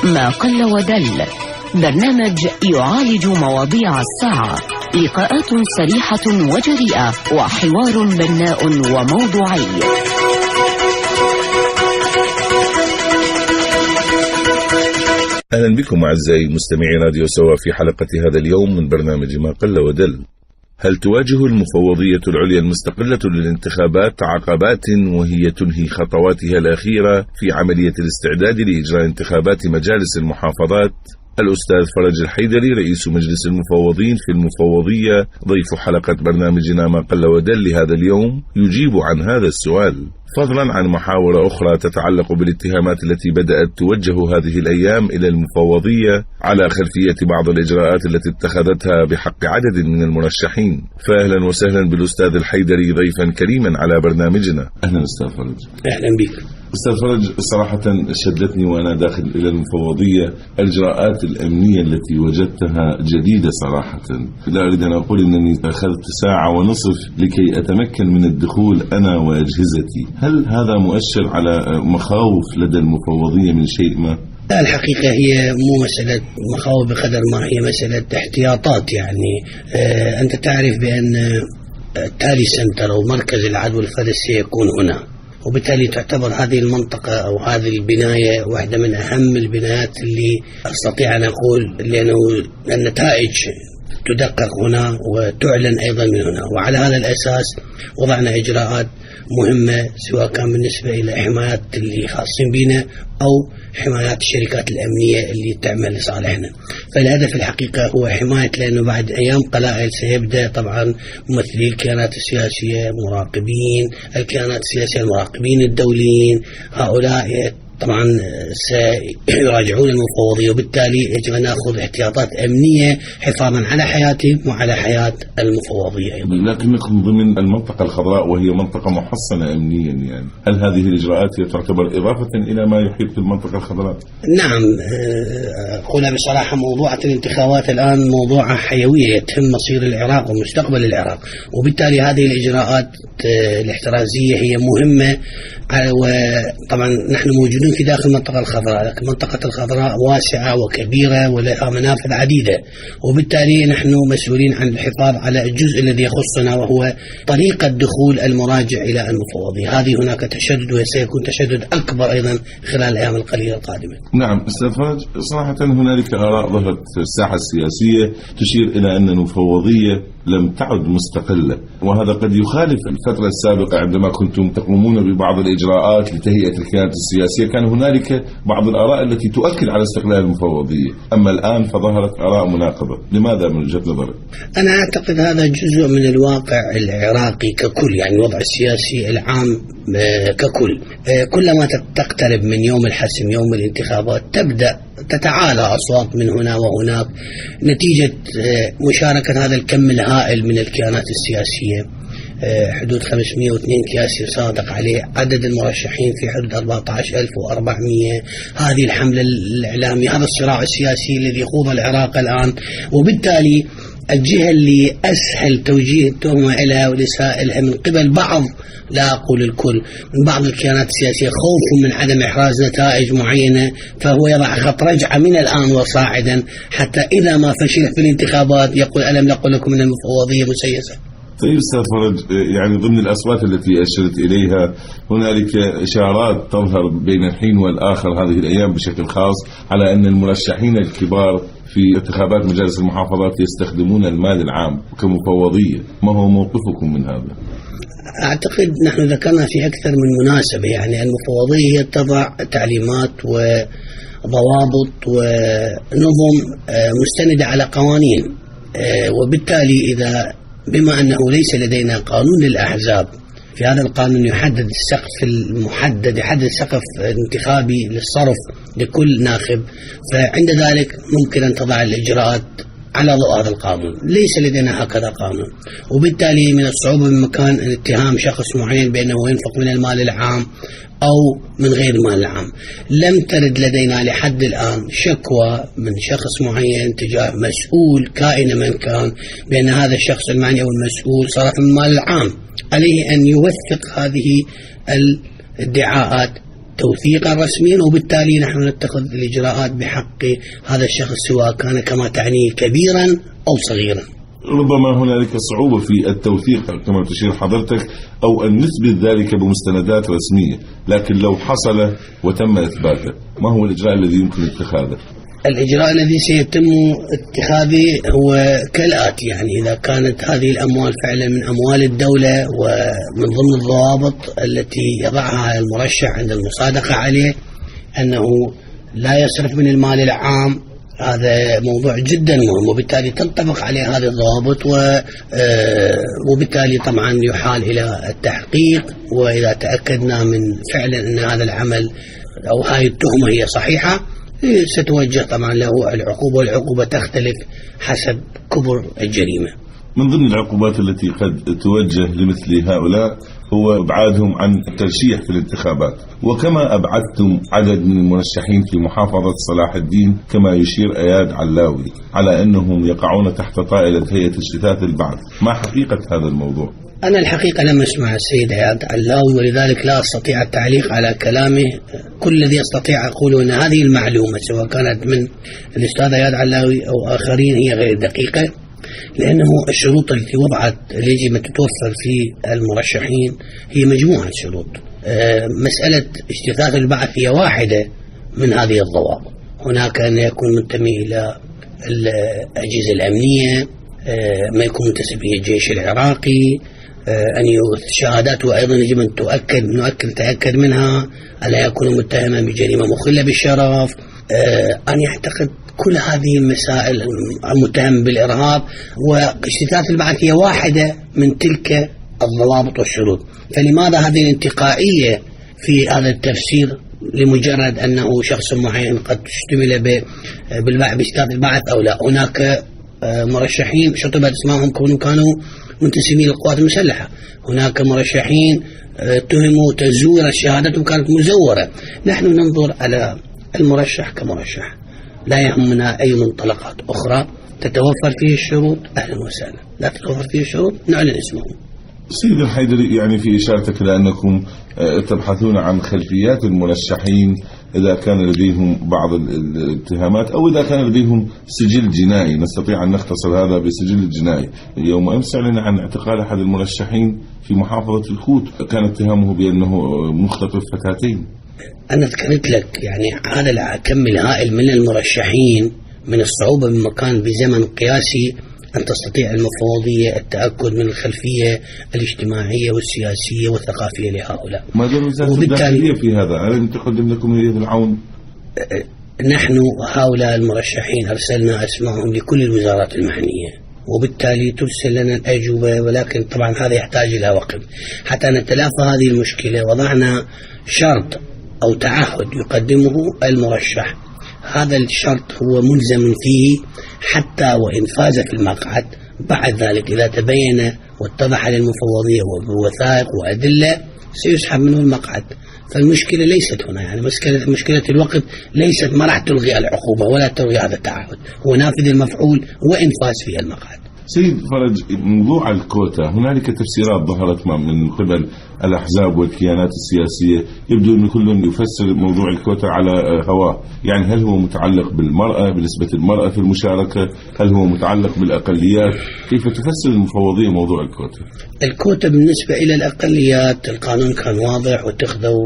ما قل ودل، برنامج يعالج مواضيع الساعة، لقاءات صريحة وجريئة وحوار بناء وموضوعي. أهلا بكم أعزائي مستمعي راديو سوا في حلقة هذا اليوم من برنامج ما قل ودل. هل تواجه المفوضية العليا المستقلة للانتخابات عقبات وهي تنهي خطواتها الأخيرة في عملية الاستعداد لإجراء انتخابات مجالس المحافظات؟ الأستاذ فرج الحيدري رئيس مجلس المفوضين في المفوضية ضيف حلقة برنامجنا ما قل ودل لهذا اليوم، يجيب عن هذا السؤال، فضلا عن محاور أخرى تتعلق بالاتهامات التي بدأت توجه هذه الأيام إلى المفوضية على خلفية بعض الإجراءات التي اتخذتها بحق عدد من المرشحين. فأهلا وسهلا بالأستاذ الحيدري ضيفا كريما على برنامجنا. أهلا أستاذ فرج. أهلا بك أستاذ فرج. صراحة شدتني وأنا داخل إلى المفوضية الإجراءات الأمنية التي وجدتها جديدة صراحة. لا أريد أن أقول أنني أخذت ساعة ونصف لكي أتمكن من الدخول أنا وأجهزتي. هل هذا مؤشر على مخاوف لدى المفوضية من شيء ما؟ لا، الحقيقة هي مو مسألة مخاوف بقدر ما هي مسألة احتياطات. يعني أنت تعرف بأن تالي سنتر أو مركز العدوى الفرد سيكون هنا، وبالتالي تعتبر هذه المنطقة أو هذه البناية واحدة من أهم البنايات اللي أستطيع أن أقول لأنه النتائج تدقق هنا وتعلن أيضا من هنا. وعلى هذا الأساس وضعنا إجراءات مهمة، سواء كان بالنسبة إلى حمايات اللي خاصين بنا أو حمايات الشركات الأمنية اللي تعمل لصالحنا. فالهدف الحقيقة هو حماية، لأنه بعد أيام قلائل سيبدأ طبعا ممثلي الكيانات السياسية، مراقبين الكيانات السياسية، المراقبين الدوليين، هؤلاء طبعا سيراجعون المفوضية، وبالتالي يجب أن نأخذ احتياطات أمنية حفاظا على حياتهم وعلى حياة المفوضية أيضا. لكنكم ضمن المنطقة الخضراء وهي منطقة محصنة أمنيا، يعني هل هذه الإجراءات تعتبر إضافة إلى ما يحيط بالمنطقة الخضراء؟ نعم، أقولها بصراحة، موضوع الانتخابات الآن موضوع حيوية يتهم مصير العراق ومستقبل العراق، وبالتالي هذه الإجراءات الاحترازية هي مهمة. وطبعا نحن موجودين في داخل المنطقة الخضراء، لكن المنطقة الخضراء واسعة وكبيرة ولها منافذ عديدة، وبالتالي نحن مسؤولين عن الحفاظ على الجزء الذي يخصنا وهو طريقة دخول المراجع إلى المفوضية. هذه هناك تشدد وسيكون تشدد أكبر أيضا خلال الأيام القليلة القادمة. نعم أستاذ فرج، صراحة هنالك آراء ظهرت في الساحة السياسية تشير إلى أن المفوضية لم تعد مستقلة، وهذا قد يخالف الفترة السابقة عندما كنتم تقومون ببعض الإجراءات لتهيئة الكيانات السياسية. كان هنالك بعض الآراء التي تؤكد على استقلال المفوضية، أما الآن فظهرت آراء مناقضة. لماذا من وجهة نظرك؟ أنا أعتقد هذا جزء من الواقع العراقي ككل، يعني الوضع السياسي العام ككل. كلما تقترب من يوم الحسم، يوم الانتخابات، تبدأ تتعالى أصوات من هنا وهناك نتيجة مشاركة هذا الكم الهائل من الكيانات السياسية. حدود 502 كياس يصادق عليه، عدد المرشحين في حدود 14400. هذه الحملة الإعلامية، هذا الصراع السياسي الذي يخوض العراق الآن، وبالتالي الجهة اللي أسهل توجيه التهمة إليها ولسائلها من قبل بعض، لا أقول الكل، من بعض الكيانات السياسية، خوف من عدم إحراز نتائج معينة، فهو يضع خط رجعة من الآن وصاعدا، حتى إذا ما فشل في الانتخابات يقول ألم نقل لكم من المفوضية مسيسة. طيب أستاذ فرج، يعني ضمن الأصوات التي أشرت إليها هنالك إشارات تظهر بين الحين والآخر هذه الأيام بشكل خاص على أن المرشحين الكبار في انتخابات مجالس المحافظات يستخدمون المال العام كمفوضية. ما هو موقفكم من هذا؟ أعتقد نحن ذكرنا في أكثر من مناسبة، يعني المفوضية تضع تعليمات وضوابط ونظم مستندة على قوانين، وبالتالي إذا بما أنه ليس لدينا قانون للأحزاب، في هذا القانون يحدد السقف المحدد، يحدد سقف انتخابي للصرف لكل ناخب، فعند ذلك ممكن أن تضع الإجراءات على ضوء هذا القانون. ليس لدينا هكذا قانون، وبالتالي من الصعوبة بمكان أن اتهام شخص معين بأنه ينفق من المال العام أو من غير المال العام. لم ترد لدينا لحد الآن شكوى من شخص معين تجاه مسؤول كائن من كان بأن هذا الشخص المعني أو المسؤول صرف من المال العام. عليه أن يوثق هذه الادعاءات توثيقا رسميا، وبالتالي نحن نتخذ الإجراءات بحق هذا الشخص سواء كان كما تعنيه كبيرا أو صغيرا. ربما هنالك صعوبة في التوثيق كما تشير حضرتك أو أن نثبت ذلك بمستندات رسمية، لكن لو حصل وتم إثباته ما هو الإجراء الذي يمكن اتخاذه؟ الإجراء الذي سيتم اتخاذه هو كالآتي، يعني إذا كانت هذه الأموال فعلا من أموال الدولة ومن ضمن الضوابط التي يضعها المرشح عند المصادقة عليه أنه لا يصرف من المال العام، هذا موضوع جدا مهم، وبالتالي تنطبق عليه هذه الضوابط، وبالتالي طبعا يحال إلى التحقيق، وإذا تأكدنا من فعلا أن هذا العمل أو هذه التهمة هي صحيحة ستوجه طبعا له العقوبة، والعقوبة تختلف حسب كبر الجريمة. من ضمن العقوبات التي قد توجه لمثل هؤلاء هو إبعادهم عن الترشيح في الانتخابات، وكما أبعدتم عدد من المرشحين في محافظة صلاح الدين كما يشير إياد علاوي على أنهم يقعون تحت طائلة هيئة اجتثاث البعث، ما حقيقة هذا الموضوع؟ أنا الحقيقة لم أسمع السيد إياد علاوي، ولذلك لا أستطيع التعليق على كلامه. كل الذي أستطيع أقوله أن هذه المعلومة سواء كانت من الأستاذ إياد علاوي أو آخرين هي غير دقيقة، لأنه الشروط التي وضعت يجب أن تتوفر في المرشحين هي مجموعة شروط. مسألة اجتثاث البعث هي واحدة من هذه الضوابط. هناك أن يكون منتمي إلى الأجهزة الأمنية، ما يكون منتسب إلى الجيش العراقي، أن شهاداته أيضا يجب أن نتأكد منها، ألا يكون متهما بجريمة مخلة بالشرف، أن يعتقد كل هذه المسائل، المتهم بالإرهاب. واجتثاث البعث هي واحدة من تلك الضوابط والشروط. فلماذا هذه الانتقائية في هذا التفسير لمجرد أنه شخص معين قد اشتمل باجتثاث البعث أو لا؟ هناك مرشحين شطبت اسمائهم كانوا منتسبين للقوات المسلحة، هناك مرشحين اتهموا تزوير شهادتهم كانت مزورة. نحن ننظر على المرشح كمرشح، لا يهمنا أي منطلقات أخرى. تتوفر فيه الشروط أهلا وسهلا، لا تتوفر فيه الشروط نعلن اسمه. سيد الحيدري، يعني في إشارتك لأنكم تبحثون عن خلفيات المرشحين إذا كان لديهم بعض الاتهامات أو إذا كان لديهم سجل جنائي، نستطيع أن نختصر هذا بسجل الجنائي. يوم أمس أعلن عن اعتقال أحد المرشحين في محافظة الخوت، كان اتهامه بأنه مختطف فتاتين. أنا ذكرت لك يعني هذا الكم الهائل من المرشحين، من الصعوبة بمكان بزمن قياسي أن تستطيع المفوضية التأكد من الخلفية الاجتماعية والسياسية والثقافية لهؤلاء. ما دون وزارة الداخلية في هذا؟ ألم تقدم لكم يد العون؟ نحن هؤلاء المرشحين أرسلنا أسماءهم لكل الوزارات المعنية، وبالتالي ترسل لنا الأجوبة، ولكن طبعا هذا يحتاج إلى وقت حتى نتلافى هذه المشكلة. وضعنا شرط أو تعهد يقدمه المرشح، هذا الشرط هو ملزم فيه حتى وإن فاز في المقعد. بعد ذلك إذا تبين واتضح للمفوضية وبوثائق وأدلة سيسحب منه المقعد. فالمشكلة ليست هنا، يعني مشكلة الوقت ليست، ما راح تلغي العقوبة ولا تلغي هذا التعهد، هو نافذ المفعول وإن فاز في المقعد. سيد فرج، موضوع الكوتا هنالك تفسيرات ظهرت من قبل الأحزاب والكيانات السياسية، يبدو أن كل يفسر موضوع الكوتا على هواه. يعني هل هو متعلق بالمرأة، بنسبة المرأة في المشاركة؟ هل هو متعلق بالأقليات؟ كيف تفسر المفوضية موضوع الكوتا؟ الكوتا بالنسبة إلى الأقليات القانون كان واضح، واتخذوا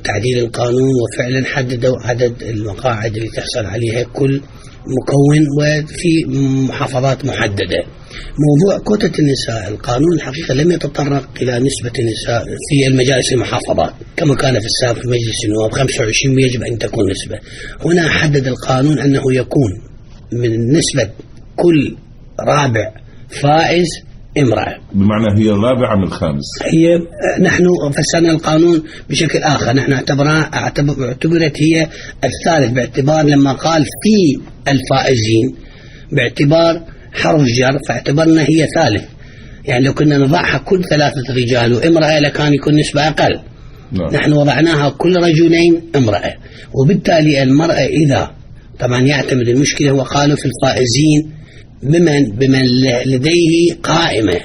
تعديل القانون وفعلا حددوا عدد المقاعد اللي تحصل عليها كل مكون وفي محافظات محددة. موضوع كوتة النساء، القانون الحقيقة لم يتطرق إلى نسبة النساء في المجالس المحافظات كما كان في السابق في مجلس النواب 25 يجب أن تكون نسبة. هنا حدد القانون أنه يكون من نسبة كل رابع فائز امرأة، بمعنى هي الرابعة من الخامس. هي نحن فسرنا القانون بشكل آخر، نحن اعتبرت هي الثالث، باعتبار لما قال في الفائزين باعتبار حرف جر فاعتبرنا هي ثالث. يعني لو كنا نضعها كل 3 رجال وامرأة لكان يكون نسبة أقل. نحن وضعناها كل رجلين امرأة، وبالتالي المرأة إذا طبعا يعتمد المشكلة، وقالوا في الفائزين بمن لديه قائمة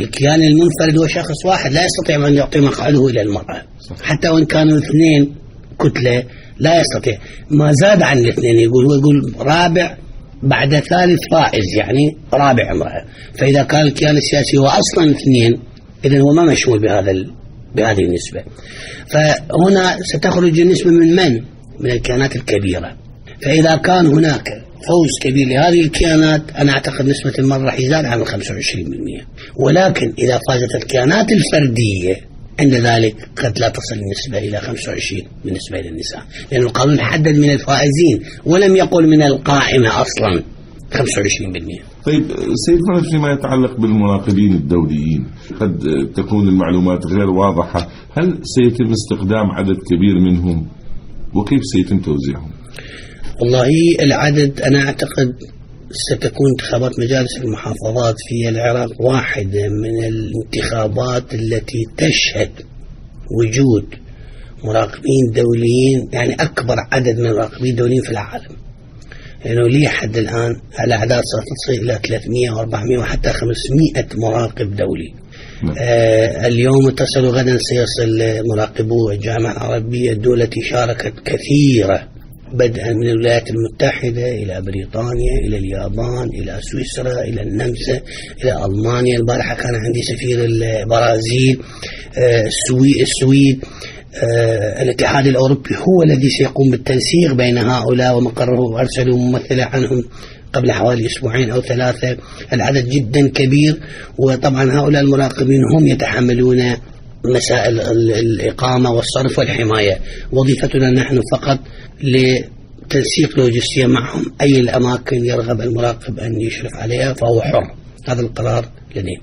الكيان المنفرد هو شخص واحد لا يستطيع أن يعطي مقعده إلى المرأة، حتى وإن كانوا اثنين كتلة لا يستطيع. ما زاد عن الاثنين يقول رابع بعد ثالث فائز، يعني رابع امرأة. فإذا كان الكيان السياسي هو أصلا اثنين إذن هو ما مشمول بهذه النسبة. فهنا ستخرج النسبة من الكيانات الكبيرة. فإذا كان هناك فوز كبير لهذه الكيانات أنا أعتقد نسبة المرأة راح يزال عن 25%. ولكن إذا فازت الكيانات الفردية عند ذلك قد لا تصل النسبة إلى 25 بالنسبة للنساء، لأن القانون حدد من الفائزين ولم يقل من القائمة أصلا 25%. طيب سيد فرج، فيما يتعلق بالمراقبين الدوليين قد تكون المعلومات غير واضحة، هل سيتم استخدام عدد كبير منهم وكيف سيتم توزيعهم؟ والله العدد أنا أعتقد ستكون انتخابات مجالس المحافظات في العراق واحدة من الانتخابات التي تشهد وجود مراقبين دوليين، يعني أكبر عدد من المراقبين الدوليين في العالم. لأنه يعني لي حد الآن الأعداد ستصل إلى 300 و400 وحتى 500 مراقب دولي. اليوم اتصلوا، غدا سيصل مراقبو الجامعة العربية، الدول التي شاركت كثيرة بدءا من الولايات المتحدة إلى بريطانيا إلى اليابان إلى سويسرا إلى النمسا إلى ألمانيا. البارحة كان عندي سفير البرازيل، السويد، الاتحاد الأوروبي هو الذي سيقوم بالتنسيق بين هؤلاء ومقره، أرسلوا ممثلة عنهم قبل حوالي أسبوعين أو 3. العدد جدا كبير. وطبعا هؤلاء المراقبين هم يتحملون مسائل الإقامة والصرف والحماية. وظيفتنا نحن فقط لتنسيق لوجستيا معهم، أي الأماكن يرغب المراقب أن يشرف عليها فهو حر، هذا القرار لديه.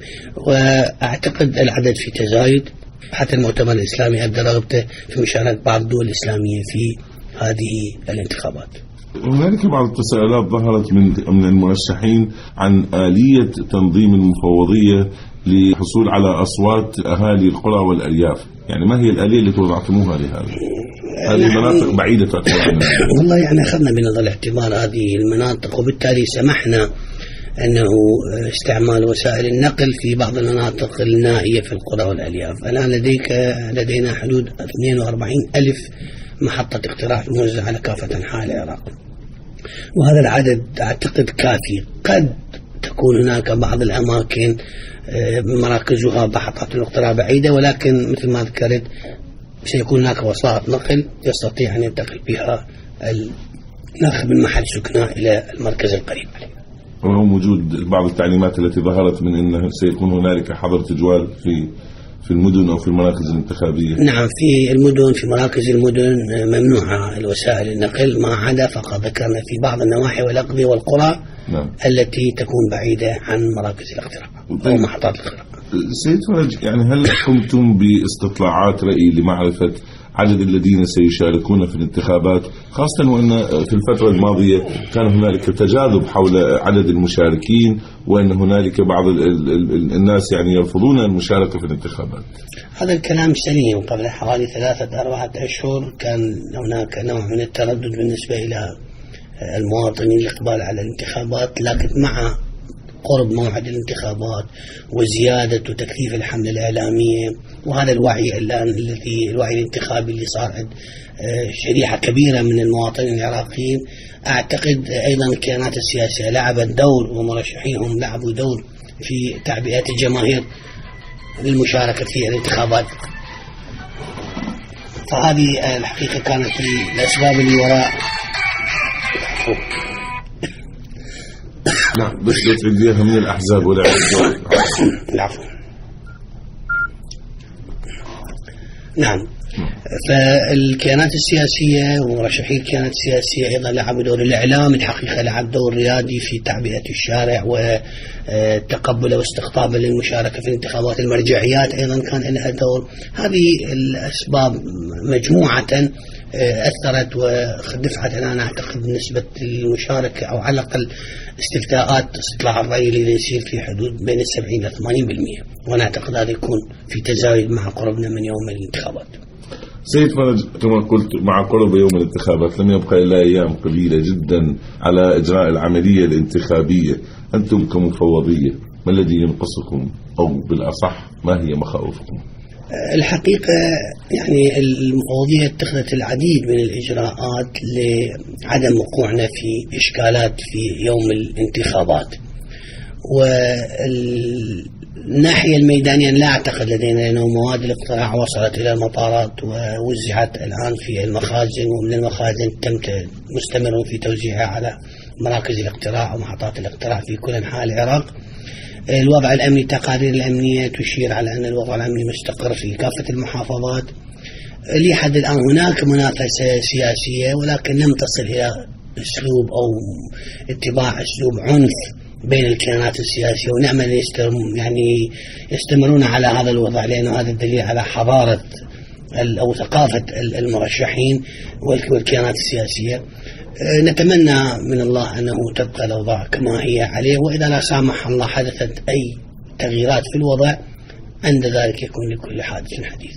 وأعتقد العدد في تزايد، حتى المؤتمر الإسلامي أبدى رغبته في مشاركة بعض الدول الإسلامية في هذه الانتخابات. هناك بعض التساؤلات ظهرت من المرشحين عن آلية تنظيم المفوضية للحصول على أصوات أهالي القرى والأرياف، يعني ما هي الآلية اللي وضعتموها لهذا؟ هذه المناطق بعيدة تعتبر. والله يعني أخذنا بنظر الاعتبار هذه المناطق، وبالتالي سمحنا أنه استعمال وسائل النقل في بعض المناطق النائية في القرى والأرياف. الآن لدينا حدود 42,000 محطة اقتراع موزعة على كافة أنحاء العراق، وهذا العدد أعتقد كافي. قد تكون هناك بعض الأماكن مراكزها محطات الاقتراع بعيدة، ولكن مثل ما ذكرت سيكون هناك وسائط نقل يستطيع أن ينتقل بها الناخب من محل سكنه إلى المركز القريب عليه. ورغم وجود بعض التعليمات التي ظهرت من أنه سيكون هنالك حظر تجوال في المدن أو في المراكز الانتخابية. نعم، في المدن، في مراكز المدن ممنوعة الوسائل النقل، ما عدا فقط ذكرنا في بعض النواحي والأقضية والقرى نعم. التي تكون بعيدة عن مراكز الاقتراع أو محطات الاقتراع. سيد فرج، يعني هل قمتم باستطلاعات رأي لمعرفة عدد الذين سيشاركون في الانتخابات، خاصة وأن في الفترة الماضية كان هنالك تجاذب حول عدد المشاركين، وأن هنالك بعض الناس يعني يرفضون المشاركة في الانتخابات؟ هذا الكلام سليم. قبل حوالي 3-4 أشهر كان هناك نوع من التردد بالنسبة إلى المواطنين الإقبال على الانتخابات، لكن مع قرب موعد الانتخابات وزيادة وتكثيف الحملة الإعلامية وهذا الوعي الوعي الانتخابي اللي صار عند شريحة كبيرة من المواطنين العراقيين، أعتقد أيضا الكيانات السياسية لعبت دور ومرشحيهم لعبوا دور في تعبئة الجماهير للمشاركة في الانتخابات. فهذه الحقيقة كانت الأسباب اللي وراء. نعم، بس بتعديها من الأحزاب ولا العفو. نعم، فالكيانات السياسية ومرشحي الكيانات السياسية أيضا لعبوا دور. الإعلام الحقيقة لعب دور ريادي في تعبئة الشارع وتقبل واستقطاب للمشاركة في الانتخابات. المرجعيات أيضا كان لها دور. هذه الأسباب مجموعة أثرت ودفعت أنا أعتقد نسبة المشاركة أو على الأقل استفتاءات استطلاع الرأي اللي يصير في حدود بين 70 إلى 80%، وأنا أعتقد هذا يكون في تزايد مع قربنا من يوم الانتخابات. سيد فرج، كما قلت مع قرب يوم الانتخابات لم يبقى إلا أيام قليلة جدا على إجراء العملية الانتخابية. أنتم كمفوضية ما الذي ينقصكم، أو بالأصح ما هي مخاوفكم؟ الحقيقة يعني المفوضية اتخذت العديد من الإجراءات لعدم وقوعنا في إشكالات في يوم الانتخابات. والناحية الميدانية لا أعتقد لدينا، لأنه مواد الاقتراع وصلت إلى المطارات ووزعت الآن في المخازن، ومن المخازن مستمر في توزيعها على مراكز الاقتراع ومحطات الاقتراع في كل أنحاء العراق. الوضع الأمني، تقارير الأمنية تشير على أن الوضع الأمني مستقر في كافة المحافظات. لحد الآن هناك منافسة سياسية، ولكن لم تصل إلى أسلوب أو اتباع أسلوب عنف بين الكيانات السياسية، ونأمل يستمرون على هذا الوضع، لأنه هذا الدليل على حضارة أو ثقافة المرشحين والكيانات السياسية. نتمنى من الله أنه تبقى الأوضاع كما هي عليه، وإذا لا سامح الله حدثت أي تغييرات في الوضع عند ذلك يكون لكل حادث حديث.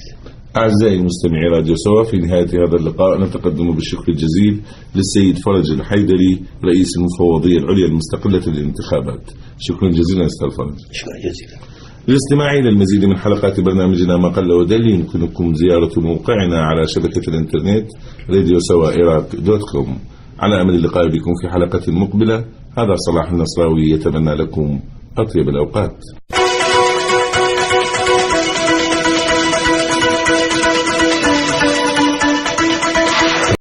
أعزائي المستمعي راديو سوا، في نهاية هذا اللقاء نتقدم بالشكر الجزيل للسيد فرج الحيدري رئيس المفوضية العليا المستقلة للانتخابات. شكرا جزيلا أستاذ فرج. شكرا جزيلا. للاستماع إلى المزيد من حلقات برنامجنا ما قل ودل يمكنكم زيارة موقعنا على شبكة الإنترنت radiosawairak.com. على أمل اللقاء بكم في حلقة مقبلة. هذا صلاح النصراوي يتمنى لكم أطيب الأوقات.